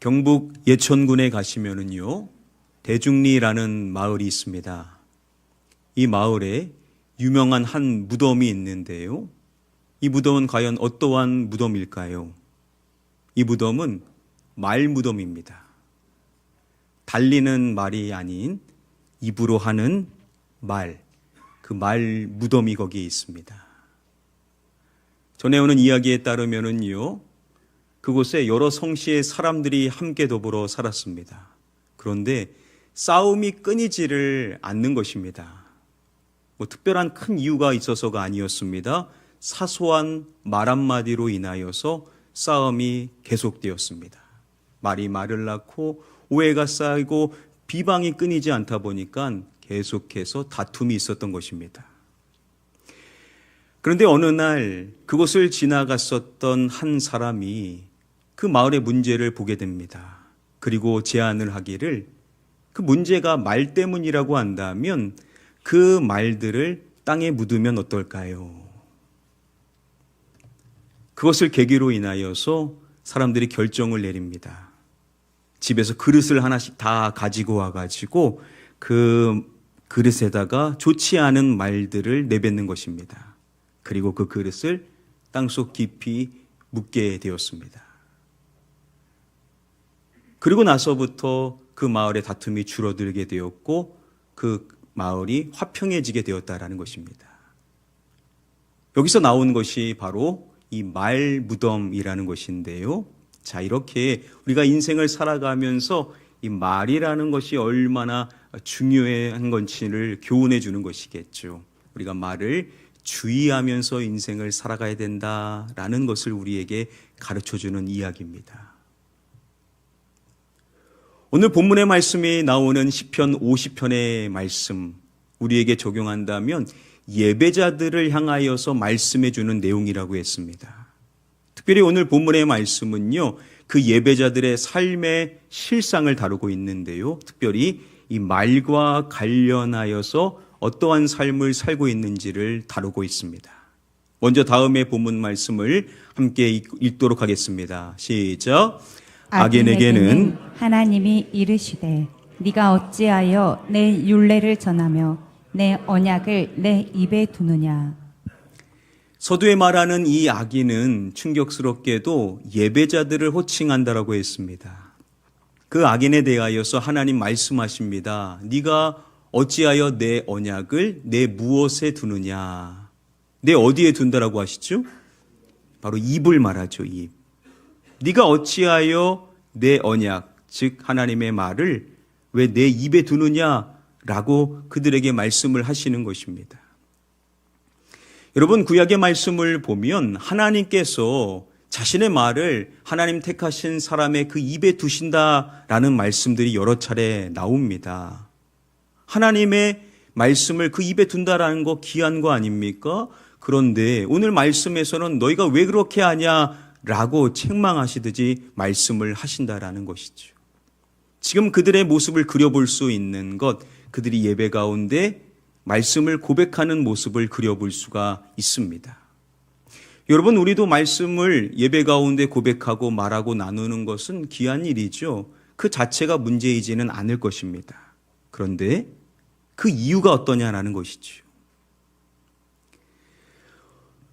경북 예천군에 가시면은요, 대중리라는 마을이 있습니다. 이 마을에 유명한 한 무덤이 있는데요. 이 무덤은 과연 어떠한 무덤일까요? 이 무덤은 말 무덤입니다. 달리는 말이 아닌 입으로 하는 말, 그 말 무덤이 거기에 있습니다. 전해오는 이야기에 따르면은요, 그곳에 여러 성씨의 사람들이 함께 더불어 살았습니다. 그런데 싸움이 끊이지를 않는 것입니다. 특별한 큰 이유가 있어서가 아니었습니다. 사소한 말 한마디로 인하여서 싸움이 계속되었습니다. 말이 말을 낳고 오해가 쌓이고 비방이 끊이지 않다 보니까 계속해서 다툼이 있었던 것입니다. 그런데 어느 날 그곳을 지나갔었던 한 사람이 그 마을의 문제를 보게 됩니다. 그리고 제안을 하기를, 그 문제가 말 때문이라고 한다면 그 말들을 땅에 묻으면 어떨까요? 그것을 계기로 인하여서 사람들이 결정을 내립니다. 집에서 그릇을 하나씩 다 가지고 와가지고 그 그릇에다가 좋지 않은 말들을 내뱉는 것입니다. 그리고 그 그릇을 땅속 깊이 묻게 되었습니다. 그리고 나서부터 그 마을의 다툼이 줄어들게 되었고 그 마을이 화평해지게 되었다라는 것입니다. 여기서 나온 것이 바로 이 말 무덤이라는 것인데요. 자, 이렇게 우리가 인생을 살아가면서 이 말이라는 것이 얼마나 중요한 건지를 교훈해 주는 것이겠죠. 우리가 말을 주의하면서 인생을 살아가야 된다라는 것을 우리에게 가르쳐 주는 이야기입니다. 오늘 본문의 말씀이 나오는 시편 50편의 말씀, 우리에게 적용한다면 예배자들을 향하여서 말씀해 주는 내용이라고 했습니다. 특별히 오늘 본문의 말씀은요, 그 예배자들의 삶의 실상을 다루고 있는데요. 특별히 이 말과 관련하여서 어떠한 삶을 살고 있는지를 다루고 있습니다. 먼저 다음의 본문 말씀을 함께 읽도록 하겠습니다. 시작. 악인에게는 하나님이 이르시되 네가 어찌하여 내 율례를 전하며 내 언약을 내 입에 두느냐. 서두에 말하는 이 악인은 충격스럽게도 예배자들을 호칭한다라고 했습니다. 그 악인에 대하여서 하나님 말씀하십니다. 네가 어찌하여 내 언약을 내 무엇에 두느냐. 내 어디에 둔다라고 하시죠? 바로 입을 말하죠. 입. 네가 어찌하여 내 언약, 즉 하나님의 말을 왜 내 입에 두느냐라고 그들에게 말씀을 하시는 것입니다. 여러분, 구약의 말씀을 보면 하나님께서 자신의 말을 하나님 택하신 사람의 그 입에 두신다라는 말씀들이 여러 차례 나옵니다. 하나님의 말씀을 그 입에 둔다라는 거 귀한 거 아닙니까? 그런데 오늘 말씀에서는 너희가 왜 그렇게 하냐라고 책망하시듯이 말씀을 하신다라는 것이죠. 지금 그들의 모습을 그려볼 수 있는 것, 그들이 예배 가운데 말씀을 고백하는 모습을 그려볼 수가 있습니다. 여러분, 우리도 말씀을 예배 가운데 고백하고 말하고 나누는 것은 귀한 일이죠. 그 자체가 문제이지는 않을 것입니다. 그런데 그 이유가 어떠냐라는 것이죠.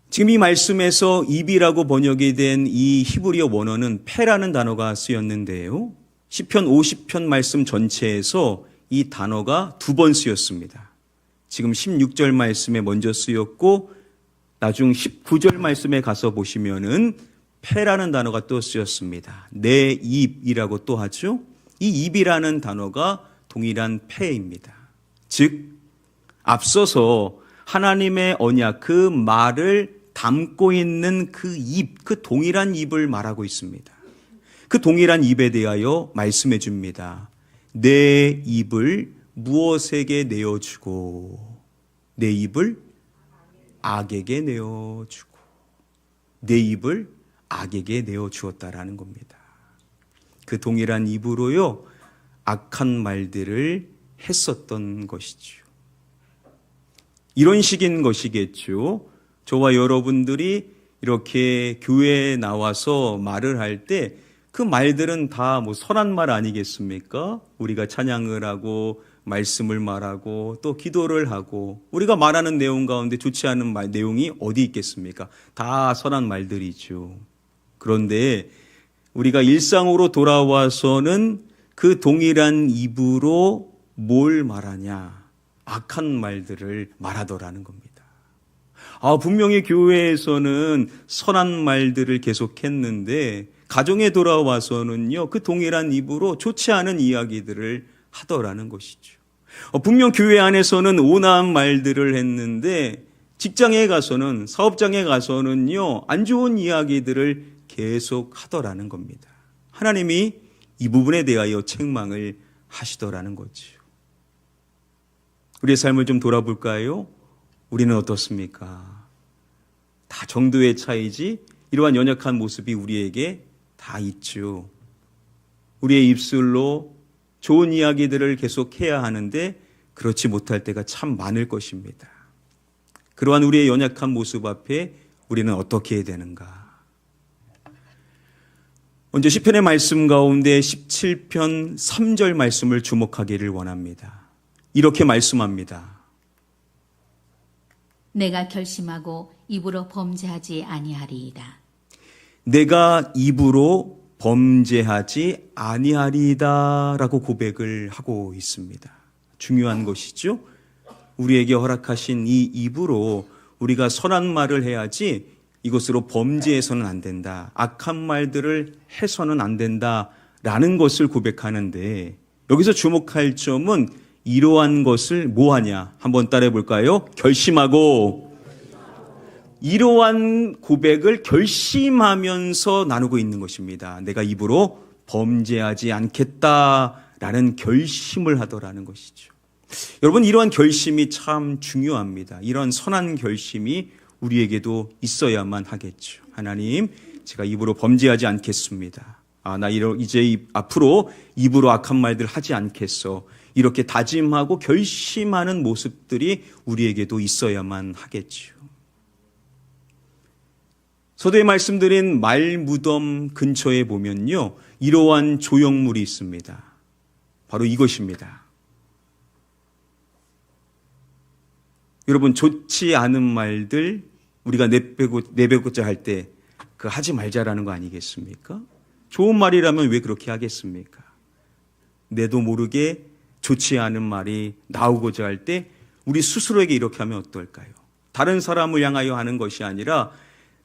지금 이 말씀에서 입이라고 번역이 된 이 히브리어 원어는 페라는 단어가 쓰였는데요. 시편 50편 말씀 전체에서 이 단어가 2번 쓰였습니다. 지금 16절 말씀에 먼저 쓰였고 나중 19절 말씀에 가서 보시면은 패라는 단어가 또 쓰였습니다. 내 입이라고 또 하죠. 이 입이라는 단어가 동일한 패입니다. 즉 앞서서 하나님의 언약, 그 말을 담고 있는 그 입, 그 동일한 입을 말하고 있습니다. 그 동일한 입에 대하여 말씀해 줍니다. 내 입을 무엇에게 내어주고 내 입을 악에게 내어주고 내 입을 악에게 내어주었다라는 겁니다. 그 동일한 입으로요 악한 말들을 했었던 것이죠. 이런 식인 것이겠죠. 저와 여러분들이 이렇게 교회에 나와서 말을 할 때 그 말들은 다 뭐 선한 말 아니겠습니까? 우리가 찬양을 하고 말씀을 말하고 또 기도를 하고 우리가 말하는 내용 가운데 좋지 않은 내용이 어디 있겠습니까? 다 선한 말들이죠. 그런데 우리가 일상으로 돌아와서는 그 동일한 입으로 뭘 말하냐? 악한 말들을 말하더라는 겁니다. 분명히 교회에서는 선한 말들을 계속했는데 가정에 돌아와서는요, 그 동일한 입으로 좋지 않은 이야기들을 하더라는 것이죠. 분명 교회 안에서는 온화한 말들을 했는데 직장에 가서는, 사업장에 가서는요, 안 좋은 이야기들을 계속 하더라는 겁니다. 하나님이 이 부분에 대하여 책망을 하시더라는 거죠. 우리의 삶을 좀 돌아볼까요? 우리는 어떻습니까? 다 정도의 차이지 이러한 연약한 모습이 우리에게 다 있죠. 우리의 입술로 좋은 이야기들을 계속 해야 하는데 그렇지 못할 때가 참 많을 것입니다. 그러한 우리의 연약한 모습 앞에 우리는 어떻게 해야 되는가? 먼저 시편의 말씀 가운데 17편 3절 말씀을 주목하기를 원합니다. 이렇게 말씀합니다. 내가 결심하고 입으로 범죄하지 아니하리이다. 내가 입으로 범죄하지 아니하리이다라고 고백을 하고 있습니다. 중요한 것이죠. 우리에게 허락하신 이 입으로 우리가 선한 말을 해야지 이것으로 범죄해서는 안 된다. 악한 말들을 해서는 안 된다라는 것을 고백하는데 여기서 주목할 점은 이러한 것을 뭐하냐? 한번 따라해 볼까요? 결심하고 이러한 고백을 결심하면서 나누고 있는 것입니다. 내가 입으로 범죄하지 않겠다라는 결심을 하더라는 것이죠. 여러분, 이러한 결심이 참 중요합니다. 이런 선한 결심이 우리에게도 있어야만 하겠죠. 하나님, 제가 입으로 범죄하지 않겠습니다. 나 이제 앞으로 입으로 악한 말들 하지 않겠어. 이렇게 다짐하고 결심하는 모습들이 우리에게도 있어야만 하겠죠. 서두에 말씀드린 말무덤 근처에 보면요, 이러한 조형물이 있습니다. 바로 이것입니다. 여러분, 좋지 않은 말들 우리가 내뱉고자 할 때 그 하지 말자라는 거 아니겠습니까? 좋은 말이라면 왜 그렇게 하겠습니까? 내도 모르게 좋지 않은 말이 나오고자 할 때 우리 스스로에게 이렇게 하면 어떨까요? 다른 사람을 향하여 하는 것이 아니라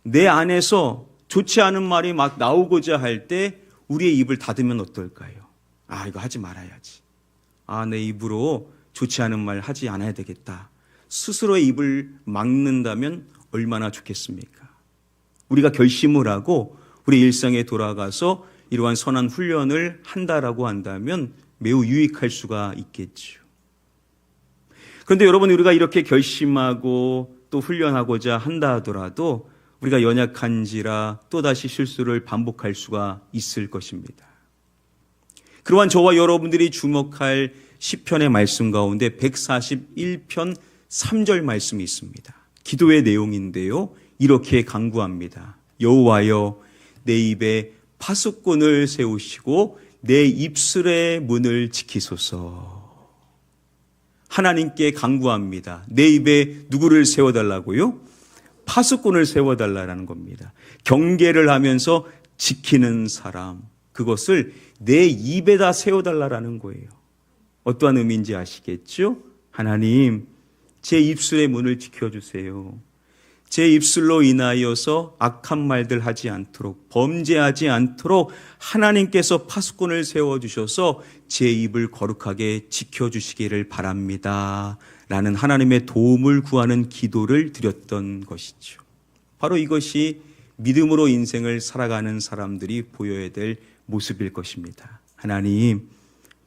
내 안에서 좋지 않은 말이 막 나오고자 할 때 우리의 입을 닫으면 어떨까요? 이거 하지 말아야지. 내 입으로 좋지 않은 말 하지 않아야 되겠다. 스스로의 입을 막는다면 얼마나 좋겠습니까? 우리가 결심을 하고 우리 일상에 돌아가서 이러한 선한 훈련을 한다라고 한다면 매우 유익할 수가 있겠죠. 그런데 여러분, 우리가 이렇게 결심하고 또 훈련하고자 한다 하더라도 우리가 연약한지라 또다시 실수를 반복할 수가 있을 것입니다. 그러한 저와 여러분들이 주목할 시편의 말씀 가운데 141편 3절 말씀이 있습니다. 기도의 내용인데요, 이렇게 간구합니다. 여호와여, 내 입에 파수꾼을 세우시고 내 입술의 문을 지키소서. 하나님께 간구합니다. 내 입에 누구를 세워달라고요? 파수꾼을 세워달라는 겁니다. 경계를 하면서 지키는 사람, 그것을 내 입에다 세워달라는 거예요. 어떠한 의미인지 아시겠죠? 하나님, 제 입술의 문을 지켜주세요. 제 입술로 인하여서 악한 말들 하지 않도록, 범죄하지 않도록 하나님께서 파수꾼을 세워주셔서 제 입을 거룩하게 지켜주시기를 바랍니다. 라는 하나님의 도움을 구하는 기도를 드렸던 것이죠. 바로 이것이 믿음으로 인생을 살아가는 사람들이 보여야 될 모습일 것입니다. 하나님,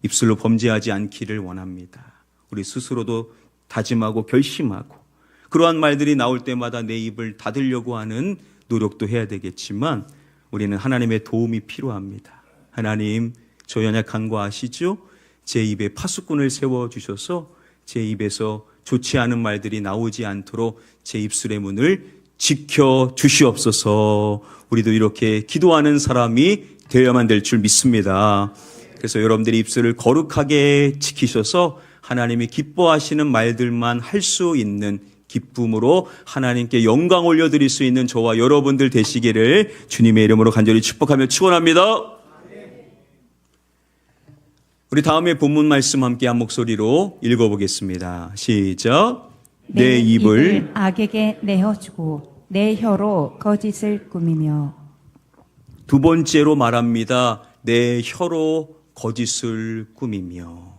입술로 범죄하지 않기를 원합니다. 우리 스스로도 다짐하고 결심하고 그러한 말들이 나올 때마다 내 입을 닫으려고 하는 노력도 해야 되겠지만 우리는 하나님의 도움이 필요합니다. 하나님, 저 연약한 거 아시죠? 제 입에 파수꾼을 세워주셔서 제 입에서 좋지 않은 말들이 나오지 않도록 제 입술의 문을 지켜주시옵소서. 우리도 이렇게 기도하는 사람이 되어야만 될 줄 믿습니다. 그래서 여러분들이 입술을 거룩하게 지키셔서 하나님이 기뻐하시는 말들만 할 수 있는 기쁨으로 하나님께 영광 올려드릴 수 있는 저와 여러분들 되시기를 주님의 이름으로 간절히 축복하며 축원합니다. 우리 다음에 본문 말씀 함께 한 목소리로 읽어보겠습니다. 시작. 내 입을 악에게 내어주고 내 혀로 거짓을 꾸미며. 두 번째로 말합니다. 내 혀로 거짓을 꾸미며.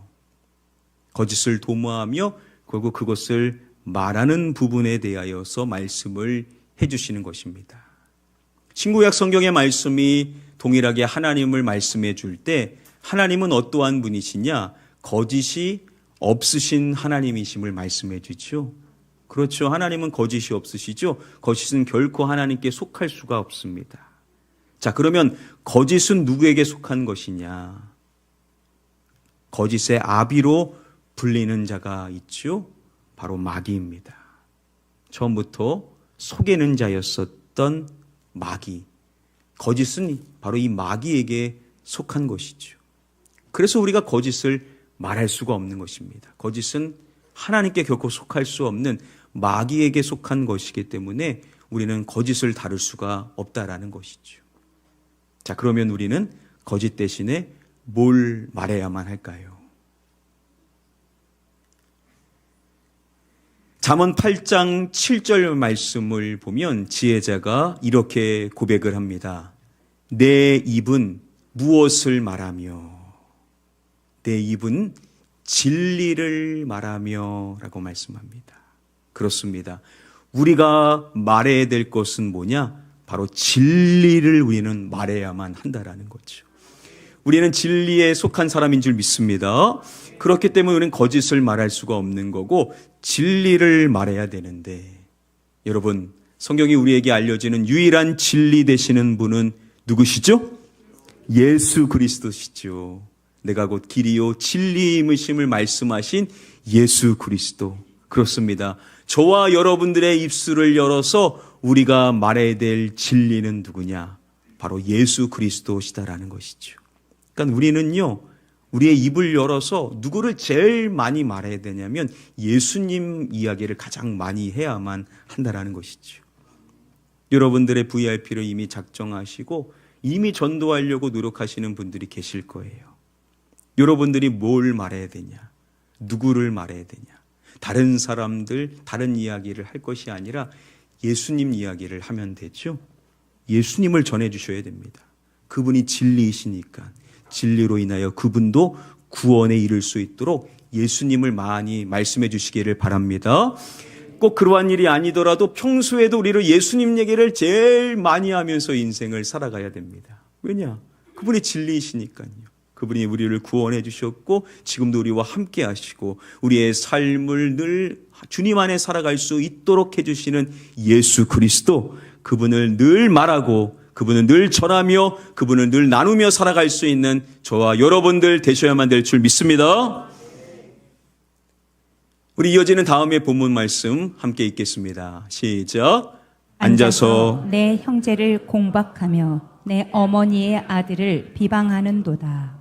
거짓을 도모하며 결국 그것을 말하는 부분에 대하여서 말씀을 해주시는 것입니다. 신구약 성경의 말씀이 동일하게 하나님을 말씀해 줄 때 하나님은 어떠한 분이시냐? 거짓이 없으신 하나님이심을 말씀해 주죠. 그렇죠. 하나님은 거짓이 없으시죠. 거짓은 결코 하나님께 속할 수가 없습니다. 자, 그러면 거짓은 누구에게 속한 것이냐? 거짓의 아비로 불리는 자가 있죠. 바로 마귀입니다. 처음부터 속이는 자였었던 마귀. 거짓은 바로 이 마귀에게 속한 것이죠. 그래서 우리가 거짓을 말할 수가 없는 것입니다. 거짓은 하나님께 결코 속할 수 없는 마귀에게 속한 것이기 때문에 우리는 거짓을 다룰 수가 없다라는 것이죠. 자, 그러면 우리는 거짓 대신에 뭘 말해야만 할까요? 잠언 8장 7절 말씀을 보면 지혜자가 이렇게 고백을 합니다. 내 입은 무엇을 말하며 내 입은 진리를 말하며 라고 말씀합니다. 그렇습니다. 우리가 말해야 될 것은 뭐냐? 바로 진리를 우리는 말해야만 한다라는 거죠. 우리는 진리에 속한 사람인 줄 믿습니다. 그렇기 때문에 우리는 거짓을 말할 수가 없는 거고 진리를 말해야 되는데 여러분 성경이 우리에게 알려지는 유일한 진리 되시는 분은 누구시죠? 예수 그리스도시죠. 내가 곧 길이요 진리임이심을 말씀하신 예수 그리스도. 그렇습니다. 저와 여러분들의 입술을 열어서 우리가 말해야 될 진리는 누구냐? 바로 예수 그리스도시다라는 것이죠. 그러니까 우리는요, 우리의 입을 열어서 누구를 제일 많이 말해야 되냐면 예수님 이야기를 가장 많이 해야만 한다라는 것이죠. 여러분들의 VIP를 이미 작정하시고 이미 전도하려고 노력하시는 분들이 계실 거예요. 여러분들이 뭘 말해야 되냐? 누구를 말해야 되냐? 다른 사람들, 다른 이야기를 할 것이 아니라 예수님 이야기를 하면 되죠. 예수님을 전해주셔야 됩니다. 그분이 진리이시니까 진리로 인하여 그분도 구원에 이를 수 있도록 예수님을 많이 말씀해 주시기를 바랍니다. 꼭 그러한 일이 아니더라도 평소에도 우리를 예수님 얘기를 제일 많이 하면서 인생을 살아가야 됩니다. 왜냐? 그분이 진리이시니까요. 그분이 우리를 구원해 주셨고 지금도 우리와 함께 하시고 우리의 삶을 늘 주님 안에 살아갈 수 있도록 해주시는 예수 그리스도, 그분을 늘 말하고 그분은 늘 전하며 그분을 늘 나누며 살아갈 수 있는 저와 여러분들 되셔야만 될 줄 믿습니다. 우리 이어지는 다음의 본문 말씀 함께 읽겠습니다. 시작. 앉아서 내 형제를 공박하며 내 어머니의 아들을 비방하는도다.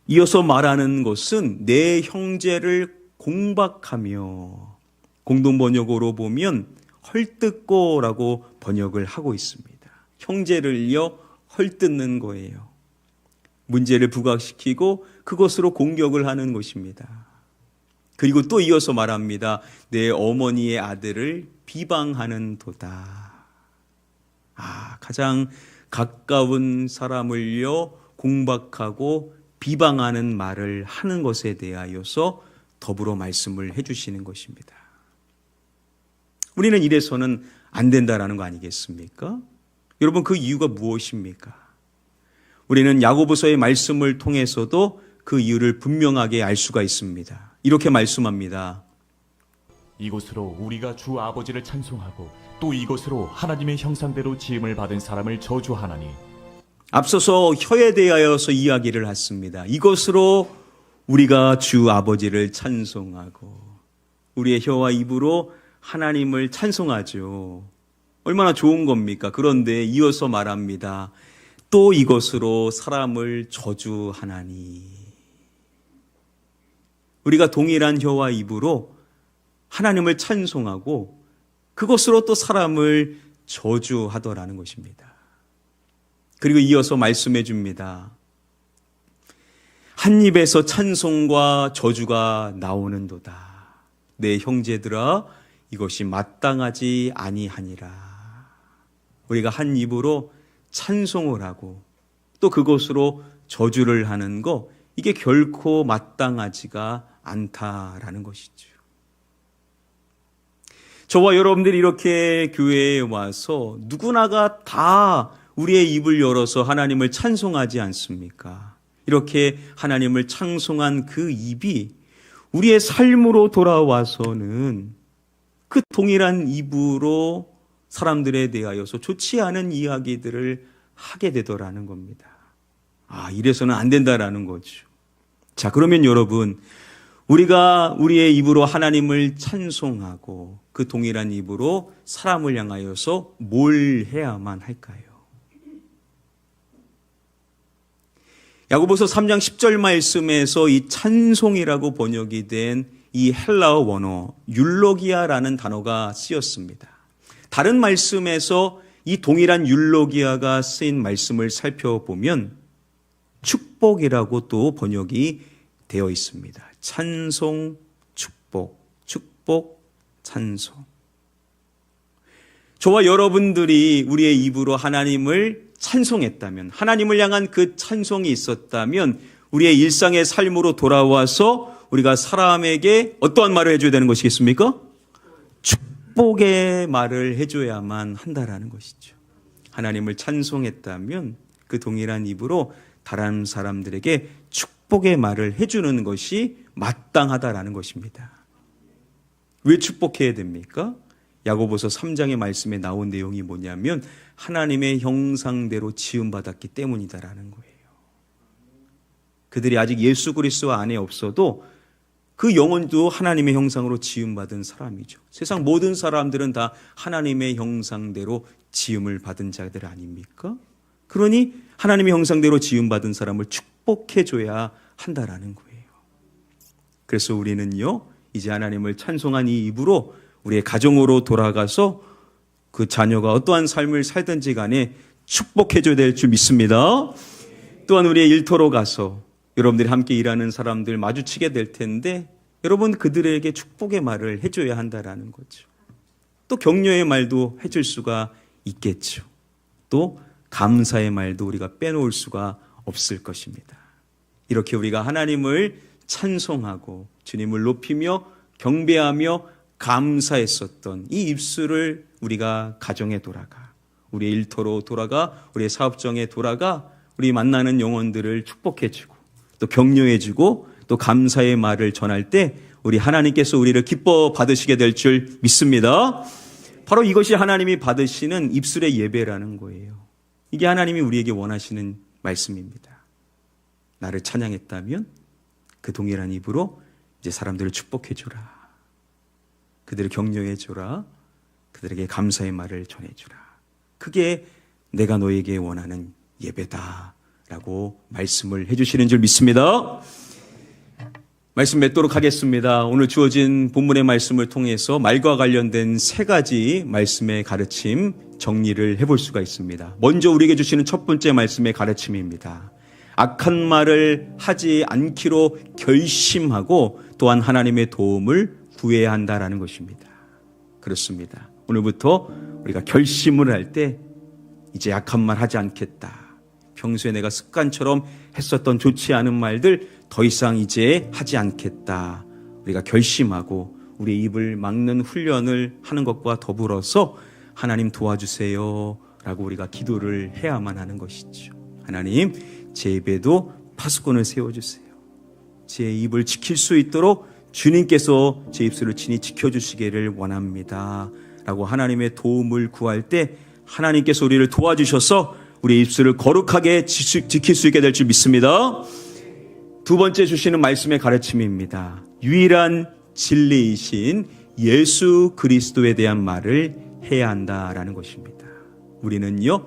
이어서 말하는 것은 내 형제를 공박하며, 공동번역으로 보면 헐뜯고라고 번역을 하고 있습니다. 형제를요 헐뜯는 거예요. 문제를 부각시키고 그것으로 공격을 하는 것입니다. 그리고 또 이어서 말합니다. 내 어머니의 아들을 비방하는 도다. 가장 가까운 사람을요 공박하고 비방하는 말을 하는 것에 대하여서 더불어 말씀을 해주시는 것입니다. 우리는 이래서는 안 된다라는 거 아니겠습니까? 여러분 그 이유가 무엇입니까? 우리는 야고보서의 말씀을 통해서도 그 이유를 분명하게 알 수가 있습니다. 이렇게 말씀합니다. 이곳으로 우리가 주 아버지를 찬송하고 또 이곳으로 하나님의 형상대로 지음을 받은 사람을 저주하나니. 앞서서 혀에 대하여서 이야기를 했습니다. 이것으로 우리가 주 아버지를 찬송하고 우리의 혀와 입으로 하나님을 찬송하죠. 얼마나 좋은 겁니까? 그런데 이어서 말합니다. 또 이것으로 사람을 저주하나니. 우리가 동일한 혀와 입으로 하나님을 찬송하고 그것으로 또 사람을 저주하더라는 것입니다. 그리고 이어서 말씀해 줍니다. 한 입에서 찬송과 저주가 나오는도다. 내 형제들아, 이것이 마땅하지 아니하니라. 우리가 한 입으로 찬송을 하고 또 그것으로 저주를 하는 거, 이게 결코 마땅하지가 않다라는 것이죠. 저와 여러분들이 이렇게 교회에 와서 누구나가 다 우리의 입을 열어서 하나님을 찬송하지 않습니까? 이렇게 하나님을 찬송한 그 입이 우리의 삶으로 돌아와서는 그 동일한 입으로 사람들에 대하여서 좋지 않은 이야기들을 하게 되더라는 겁니다. 이래서는 안 된다라는 거죠. 자, 그러면 여러분, 우리가 우리의 입으로 하나님을 찬송하고 그 동일한 입으로 사람을 향하여서 뭘 해야만 할까요? 야고보서 3장 10절 말씀에서 이 찬송이라고 번역이 된 이 헬라어 원어 율로기아라는 단어가 쓰였습니다. 다른 말씀에서 이 동일한 율로기아가 쓰인 말씀을 살펴보면 축복이라고 또 번역이 되어 있습니다. 찬송, 축복, 축복, 찬송. 저와 여러분들이 우리의 입으로 하나님을 찬송했다면, 하나님을 향한 그 찬송이 있었다면 우리의 일상의 삶으로 돌아와서 우리가 사람에게 어떠한 말을 해줘야 되는 것이겠습니까? 축복의 말을 해줘야만 한다라는 것이죠. 하나님을 찬송했다면 그 동일한 입으로 다른 사람들에게 축복의 말을 해주는 것이 마땅하다라는 것입니다. 왜 축복해야 됩니까? 야고보서 3장의 말씀에 나온 내용이 뭐냐면 하나님의 형상대로 지음받았기 때문이다라는 거예요. 그들이 아직 예수 그리스도 안에 없어도 그 영혼도 하나님의 형상으로 지음받은 사람이죠. 세상 모든 사람들은 다 하나님의 형상대로 지음을 받은 자들 아닙니까? 그러니 하나님의 형상대로 지음받은 사람을 축복해줘야 한다라는 거예요. 그래서 우리는요, 이제 하나님을 찬송한 이 입으로 우리의 가정으로 돌아가서 그 자녀가 어떠한 삶을 살든지 간에 축복해줘야 될 줄 믿습니다. 또한 우리의 일터로 가서 여러분들이 함께 일하는 사람들 마주치게 될 텐데 여러분 그들에게 축복의 말을 해줘야 한다라는 거죠. 또 격려의 말도 해줄 수가 있겠죠. 또 감사의 말도 우리가 빼놓을 수가 없을 것입니다. 이렇게 우리가 하나님을 찬송하고 주님을 높이며 경배하며 감사했었던 이 입술을 우리가 가정에 돌아가, 우리의 일터로 돌아가, 우리의 사업정에 돌아가 우리 만나는 영혼들을 축복해주고 또 격려해주고 또 감사의 말을 전할 때 우리 하나님께서 우리를 기뻐 받으시게 될 줄 믿습니다. 바로 이것이 하나님이 받으시는 입술의 예배라는 거예요. 이게 하나님이 우리에게 원하시는 말씀입니다. 나를 찬양했다면 그 동일한 입으로 이제 사람들을 축복해주라. 그들을 격려해주라. 그들에게 감사의 말을 전해주라. 그게 내가 너에게 원하는 예배다라고 말씀을 해주시는 줄 믿습니다. 말씀 맺도록 하겠습니다. 오늘 주어진 본문의 말씀을 통해서 말과 관련된 세 가지 말씀의 가르침 정리를 해볼 수가 있습니다. 먼저 우리에게 주시는 첫 번째 말씀의 가르침입니다. 악한 말을 하지 않기로 결심하고 또한 하나님의 도움을 구해야 한다라는 것입니다. 그렇습니다. 오늘부터 우리가 결심을 할 때 이제 악한 말 하지 않겠다. 평소에 내가 습관처럼 했었던 좋지 않은 말들 더 이상 이제 하지 않겠다. 우리가 결심하고 우리의 입을 막는 훈련을 하는 것과 더불어서 하나님 도와주세요 라고 우리가 기도를 해야만 하는 것이죠. 하나님, 제 입에도 파수꾼을 세워주세요. 제 입을 지킬 수 있도록 주님께서 제 입술을 친히 지켜주시기를 원합니다 라고 하나님의 도움을 구할 때 하나님께서 우리를 도와주셔서 우리의 입술을 거룩하게 지킬 수 있게 될 줄 믿습니다. 두 번째 주시는 말씀의 가르침입니다. 유일한 진리이신 예수 그리스도에 대한 말을 해야 한다라는 것입니다. 우리는요,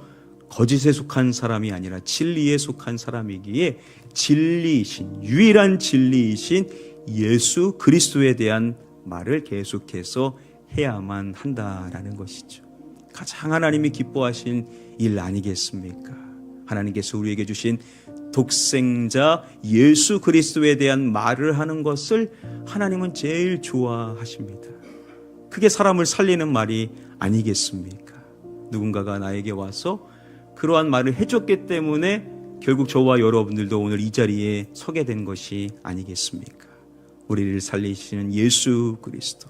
거짓에 속한 사람이 아니라 진리에 속한 사람이기에 진리이신, 유일한 진리이신 예수 그리스도에 대한 말을 계속해서 해야만 한다라는 것이죠. 가장 하나님이 기뻐하신 일 아니겠습니까? 하나님께서 우리에게 주신 독생자 예수 그리스도에 대한 말을 하는 것을 하나님은 제일 좋아하십니다. 그게 사람을 살리는 말이 아니겠습니까? 누군가가 나에게 와서 그러한 말을 해줬기 때문에 결국 저와 여러분들도 오늘 이 자리에 서게 된 것이 아니겠습니까? 우리를 살리시는 예수 그리스도,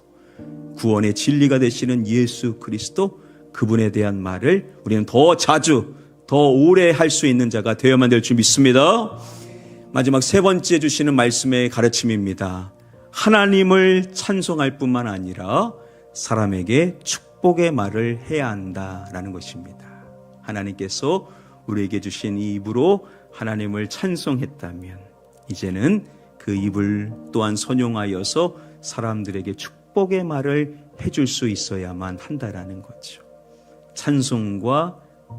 구원의 진리가 되시는 예수 그리스도, 그분에 대한 말을 우리는 더 자주, 더 오래 할 수 있는 자가 되어야만 될 줄 믿습니다. 마지막 세 번째 주시는 말씀의 가르침입니다. 하나님을 찬송할 뿐만 아니라 사람에게 축복의 말을 해야 한다라는 것입니다. 하나님께서 우리에게 주신 이 입으로 하나님을 찬송했다면 이제는 그 입을 또한 선용하여서 사람들에게 축복의 말을 해줄 수 있어야만 한다라는 거죠. 찬송과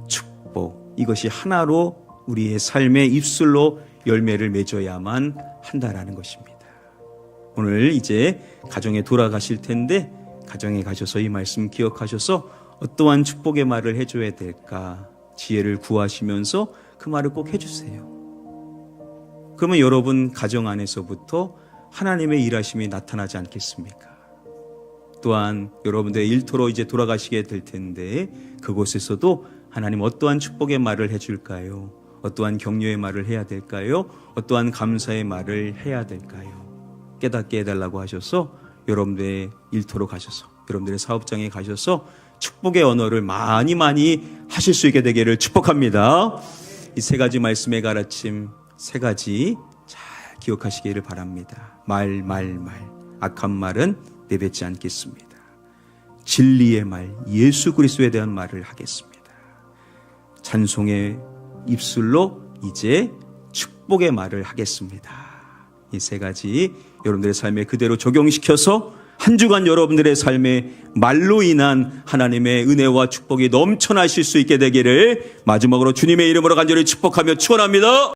축복, 이것이 하나로 우리의 삶의 입술로 열매를 맺어야만 한다라는 것입니다. 오늘 이제 가정에 돌아가실 텐데 가정에 가셔서 이 말씀 기억하셔서 어떠한 축복의 말을 해줘야 될까 지혜를 구하시면서 그 말을 꼭 해주세요. 그러면 여러분 가정 안에서부터 하나님의 일하심이 나타나지 않겠습니까? 또한 여러분들의 일터로 이제 돌아가시게 될 텐데 그곳에서도 하나님 어떠한 축복의 말을 해줄까요? 어떠한 격려의 말을 해야 될까요? 어떠한 감사의 말을 해야 될까요? 깨닫게 해달라고 하셔서 여러분들의 일터로 가셔서 여러분들의 사업장에 가셔서 축복의 언어를 많이 하실 수 있게 되기를 축복합니다. 이 세 가지 말씀의 가르침 세 가지 잘 기억하시기를 바랍니다. 말. 악한 말은 내뱉지 않겠습니다. 진리의 말, 예수 그리스도에 대한 말을 하겠습니다. 찬송의 입술로 이제 축복의 말을 하겠습니다. 이 세 가지 여러분들의 삶에 그대로 적용시켜서 한 주간 여러분들의 삶에 말로 인한 하나님의 은혜와 축복이 넘쳐나실 수 있게 되기를 마지막으로 주님의 이름으로 간절히 축복하며 축원합니다.